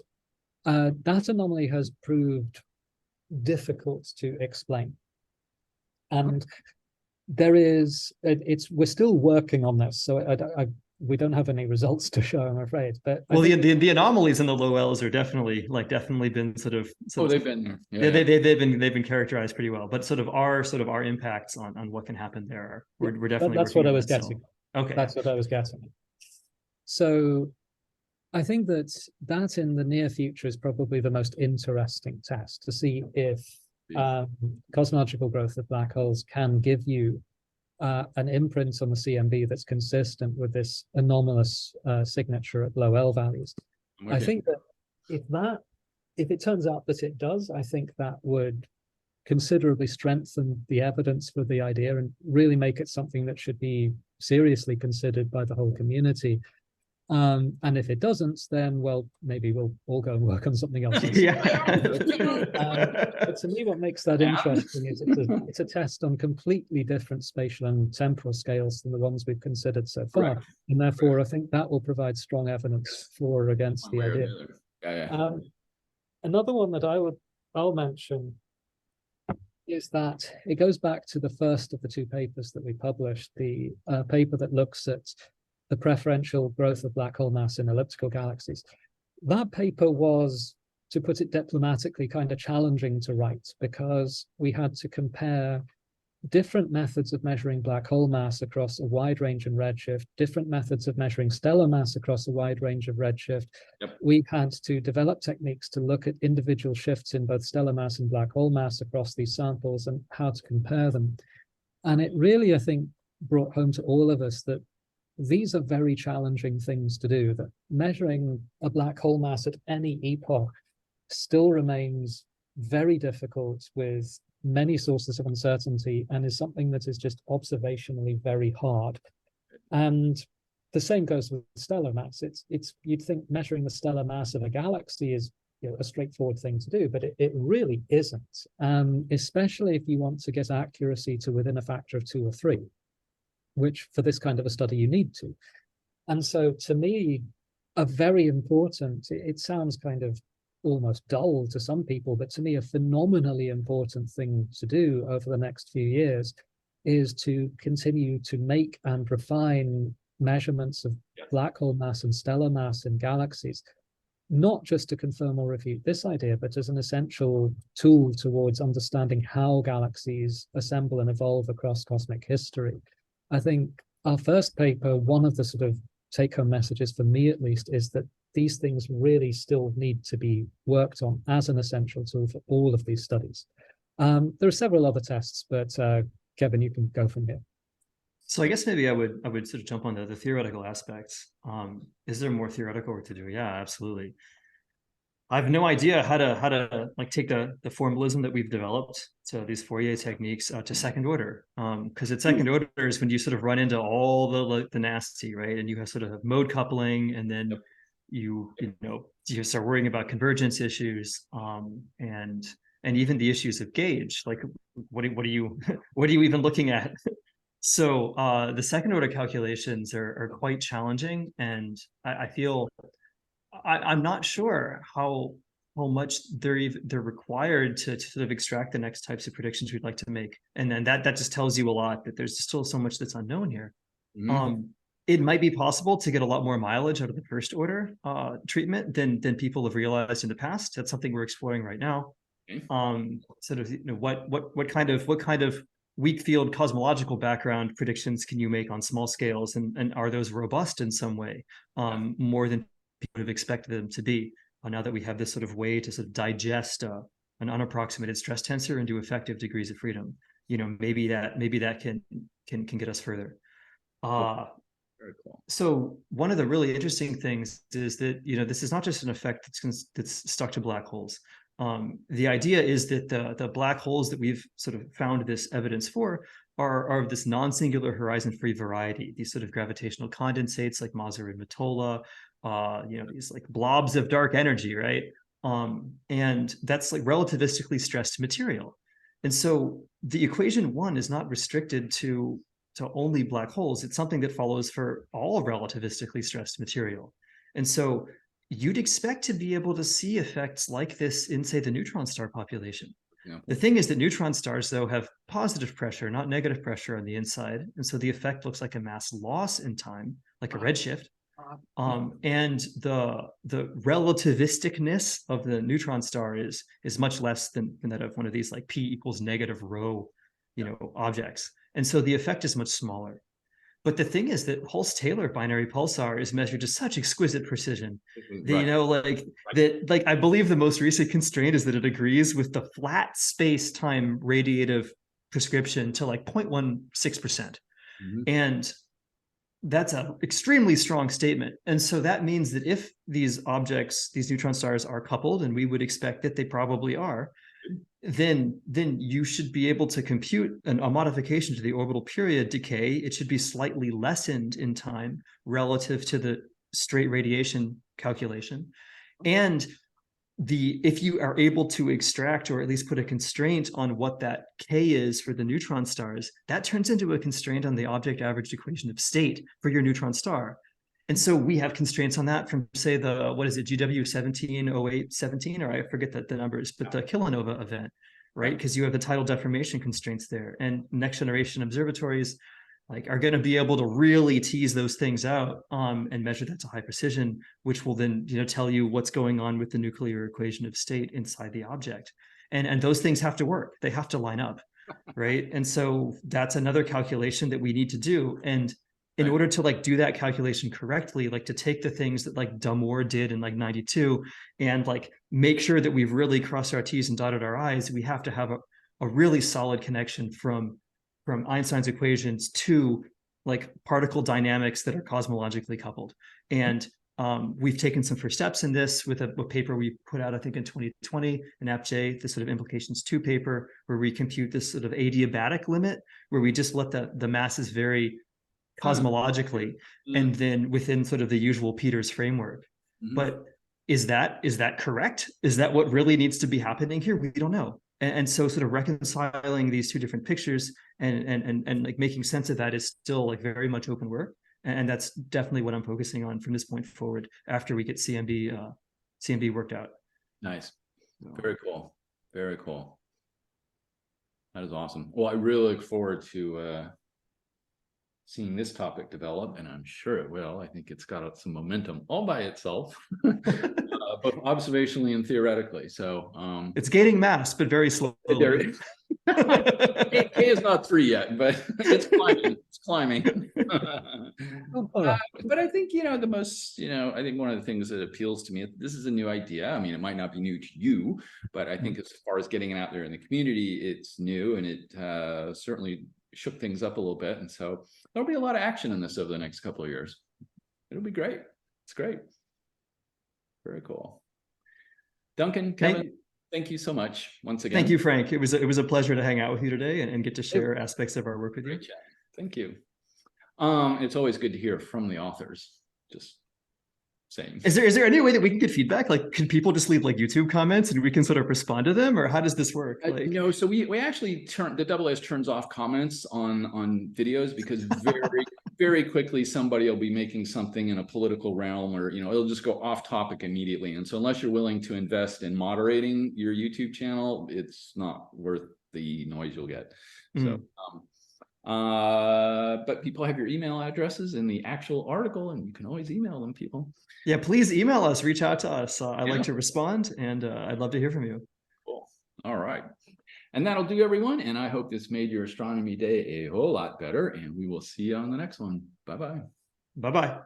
that anomaly has proved difficult to explain. And we're still working on this. So we don't have any results to show, I'm afraid. But well, the anomalies in the low L's are definitely been sort of they've been they've been characterized pretty well. But sort of our impacts on what can happen there, we're definitely that's what I was getting. Okay, that's what I was getting. So I think that in the near future is probably the most interesting test, to see if cosmological growth of black holes can give you an imprint on the CMB that's consistent with this anomalous signature at low L values. I think that if it turns out that it does, I think that would considerably strengthen the evidence for the idea and really make it something that should be seriously considered by the whole community. And if it doesn't, then, well, maybe we'll all go and work on something else. But to me, what makes that interesting is it's a test on completely different spatial and temporal scales than the ones we've considered so far. Right. And therefore, I think that will provide strong evidence for or against the idea. Another one that I'll mention is that it goes back to the first of the two papers that we published, the paper that looks at the preferential growth of black hole mass in elliptical galaxies. That paper was, to put it diplomatically, kind of challenging to write, because we had to compare different methods of measuring black hole mass across a wide range in redshift, different methods of measuring stellar mass across a wide range of redshift. Yep. We had to develop techniques to look at individual shifts in both stellar mass and black hole mass across these samples and how to compare them. And it really, I think, brought home to all of us that these are very challenging things to do, that measuring a black hole mass at any epoch still remains very difficult with many sources of uncertainty and is something that is just observationally very hard. And the same goes with stellar mass. You'd think measuring the stellar mass of a galaxy is a straightforward thing to do, but it really isn't, especially if you want to get accuracy to within a factor of 2 or 3. Which for this kind of a study you need to. And so to me, a very important, it sounds kind of almost dull to some people, but to me a phenomenally important thing to do over the next few years is to continue to make and refine measurements of black hole mass and stellar mass in galaxies, not just to confirm or refute this idea, but as an essential tool towards understanding how galaxies assemble and evolve across cosmic history. I think our first paper, one of the sort of take-home messages for me at least, is that these things really still need to be worked on as an essential tool for all of these studies. There are several other tests, but Kevin, you can go from here. So I guess maybe I would sort of jump on the theoretical aspects. Is there more theoretical work to do? Yeah, absolutely. I have no idea how to like take the formalism that we've developed, so these Fourier techniques, to second order. Because at second order is when you sort of run into all the nasty, right? And you have sort of mode coupling, and then you start worrying about convergence issues, and even the issues of gauge. Like, what are you even looking at? So the second order calculations are quite challenging, and I feel I'm not sure how much they're required to sort of extract the next types of predictions we'd like to make, and then that just tells you a lot that there's still so much that's unknown here. It might be possible to get a lot more mileage out of the first order treatment than people have realized in the past. That's something we're exploring right now. Sort of, what kind of weak field cosmological background predictions can you make on small scales, and are those robust in some way, more than people would have expected them to be, now that we have this sort of way to sort of digest an unapproximated stress tensor into effective degrees of freedom. Maybe that can get us further. Very cool. So one of the really interesting things is that this is not just an effect that's stuck to black holes. The idea is that the black holes that we've sort of found this evidence for are of this non-singular horizon-free variety. These sort of gravitational condensates like Mazar and Mottola, these like blobs of dark energy, right? And that's like relativistically stressed material. And so the equation 1 is not restricted to only black holes. It's something that follows for all relativistically stressed material. And so you'd expect to be able to see effects like this in, say, the neutron star population. Yeah. The thing is that neutron stars, though, have positive pressure, not negative pressure on the inside. And so the effect looks like a mass loss in time, like a redshift. And the relativisticness of the neutron star is much less than that of one of these like p equals negative rho, objects. And so the effect is much smaller. But the thing is that Pulse-Taylor binary pulsar is measured to such exquisite precision that, I believe the most recent constraint is that it agrees with the flat space-time radiative prescription to like 0.16%. And that's an extremely strong statement. And so that means that if these objects, these neutron stars are coupled, and we would expect that they probably are, then you should be able to compute a modification to the orbital period decay. It should be slightly lessened in time relative to the straight radiation calculation. And if you are able to extract or at least put a constraint on what that K is for the neutron stars, that turns into a constraint on the object averaged equation of state for your neutron star. And so we have constraints on that from, say, the, what is it, GW 170817, or I forget the numbers, but the kilonova event, right? Because you have the tidal deformation constraints there. And next generation observatories are going to be able to really tease those things out and measure that to high precision, which will then tell you what's going on with the nuclear equation of state inside the object. And those things have to work. They have to line up, right? And so that's another calculation that we need to do. And in order to do that calculation correctly, to take the things that Damour did in 92 and make sure that we've really crossed our T's and dotted our I's, we have to have a really solid connection from Einstein's equations to particle dynamics that are cosmologically coupled. And we've taken some first steps in this with a paper we put out, I think, in 2020, an AppJ, the sort of implications 2 paper, where we compute this sort of adiabatic limit, where we just let the masses vary cosmologically, and then within sort of the usual Peters framework. But is that correct? Is that what really needs to be happening here? We don't know. And so sort of reconciling these two different pictures and making sense of that is still very much open work. And that's definitely what I'm focusing on from this point forward after we get CMB worked out. Nice. Very cool. Very cool. That is awesome. Well, I really look forward to seeing this topic develop, and I'm sure it will. I think it's got some momentum all by itself, both observationally and theoretically. So it's gaining mass, but very slowly. K is not 3 yet, but it's climbing. It's climbing. But I think the most I think one of the things that appeals to me, this is a new idea. I mean, it might not be new to you, but I think as far as getting it out there in the community, it's new, and it certainly shook things up a little bit. And so there'll be a lot of action in this over the next couple of years. It'll be great. It's great. Very cool. Duncan, Kevin, thank you so much once again. Thank you, Frank. It was a pleasure to hang out with you today and get to share aspects of our work with you. Thank you. It's always good to hear from the authors. Just saying. Is there any way that we can get feedback? Can people just leave YouTube comments and we can sort of respond to them, or how does this work? No, so we actually the AAS turns off comments on videos, because very quickly somebody will be making something in a political realm, or it'll just go off topic immediately. And so unless you're willing to invest in moderating your YouTube channel, it's not worth the noise you'll get. So but people have your email addresses in the actual article, and you can always email them, people. Yeah, please email us, reach out to us. I like to respond, and I'd love to hear from you. Cool. All right. And that'll do, everyone. And I hope this made your astronomy day a whole lot better, and we will see you on the next one. Bye-bye. Bye-bye.